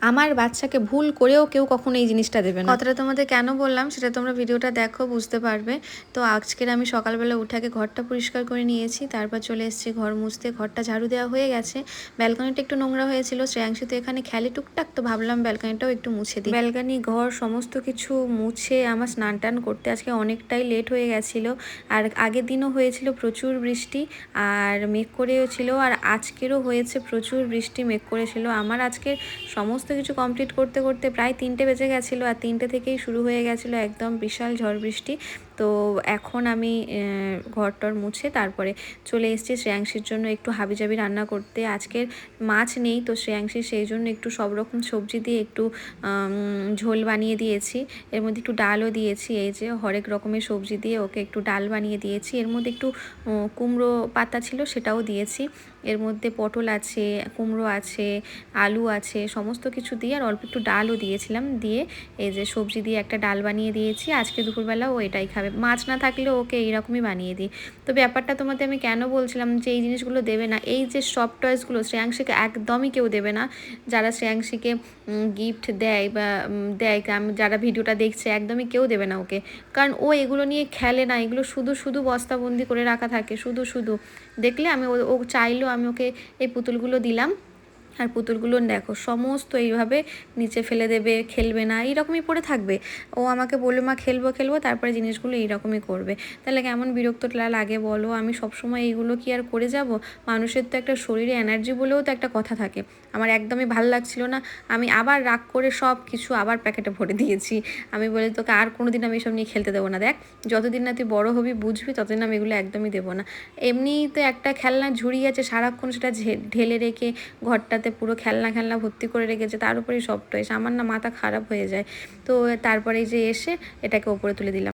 আমার বাচ্চাকে ভুল করেও কেউ কখনো এই জিনিসটা দেবে না। কথাটা তোমাদের কেন বললাম সেটা তোমরা ভিডিওটা দেখো, বুঝতে পারবে। তো আজকের আমি সকালবেলা উঠে আগে ঘরটা পরিষ্কার করে নিয়েছি, তারপর চলে এসেছি ঘর মুছতে। ঘরটা ঝাড়ু দেওয়া হয়ে গেছে, ব্যালকনিটা একটু নোংরা হয়েছিল, শ্রেয়াংশী তো এখানে খেলে টুকটাক, তো ভাবলাম ব্যালকনিটাও একটু মুছে দিই। ব্যালকনি ঘর সমস্ত কিছু মুছে আমার স্নান টান করতে আজকে অনেকটাই লেট হয়ে গেছিলো। আর আগের দিনও হয়েছিল প্রচুর বৃষ্টি আর মেঘ করেও ছিল, আর আজকেরও হয়েছে প্রচুর বৃষ্টি, মেঘ করেছিল। আমার আজকে সমস্ত কিছু কমপ্লিট করতে করতে প্রায় 3টে বেজে গেছিলো, আর 3টে থেকেই শুরু হয়ে গেছিলো একদম বিশাল ঝড় বৃষ্টি। তো এখন আমি ঘরটর মুছে তারপরে চলে এসেছি শ্রেয়াংশীর জন্য একটু হাবিজাবি রান্না করতে। আজকের মাছ নেই, তো শ্রেয়াংশীর সেই জন্য একটু সব রকম সবজি দিয়ে একটু ঝোল বানিয়ে দিয়েছি। এর মধ্যে একটু ডালও দিয়েছি, এই যে হরেক রকমের সবজি দিয়ে ওকে একটু ডাল বানিয়ে দিয়েছি। এর মধ্যে একটু কুমড়ো পাতা ছিল, সেটাও দিয়েছি। এর মধ্যে পটল আছে, কুমড়ো আছে, আলু আছে, সমস্ত কিছু দিয়ে আর অল্প একটু ডালও দিয়েছিলাম, দিয়ে এই যে সবজি দিয়ে একটা ডাল বানিয়ে দিয়েছি। আজকে দুপুরবেলা ও এটাই খাবে, মাছ না থাকলেও ওকে এইরকমই বানিয়ে দিই। তো ব্যাপারটা তোমাদের আমি কেন বলছিলাম যে এই জিনিসগুলো দেবে না, এই যে সফট টয়েসগুলো শ্রেয়াংশীকে একদমই কেউ দেবে না। যারা শ্রেয়াংশীকে গিফট দেয় বা দেয়, যারা ভিডিওটা দেখছে, একদমই কেউ দেবে না ওকে, কারণ ও এগুলো নিয়ে খেলে না। এগুলো শুধু শুধু বস্তাবন্দি করে রাখা থাকে, শুধু শুধু দেখলে আমি ও চাইলেও আমি ওকে এই পুতুলগুলো দিলাম, আর পুতুলগুলো দেখো সমস্ত এইভাবে নিচে ফেলে দেবে, খেলবে না, এইরকমই পড়ে থাকবে। ও আমাকে বলবে মা খেলবো খেলবো, তারপরে জিনিসগুলো এইরকমই করবে। তাহলে কেমন বিরক্তটা লাগে বলো। আমি সবসময় এইগুলো কি আর করে যাব? মানুষের তো একটা শরীরে এনার্জি বলেও তো একটা কথা থাকে। আমার একদমই ভাল লাগছিল না, আমি আবার রাগ করে সব কিছু আবার প্যাকেটে ভরে দিয়েছি। আমি বলি তোকে আর কোনো দিন আমি এসব নিয়ে খেলতে দেবো না, দেখ যতদিন না তুই বড়ো হবি বুঝবি ততদিন আমি এগুলো একদমই দেবো না। এমনিই তো একটা খেলনা ঝুড়ি আছে, সারাক্ষণ সেটা ঢেলে রেখে ঘরটাতে পুরো খেলনা খেলনা ভর্তি করে রেখেছে, তার উপরেই সব টয়েস। আমার না মাথা খারাপ হয়ে যায়। তো তারপরে যে এসে এটাকে ওপরে তুলে দিলাম।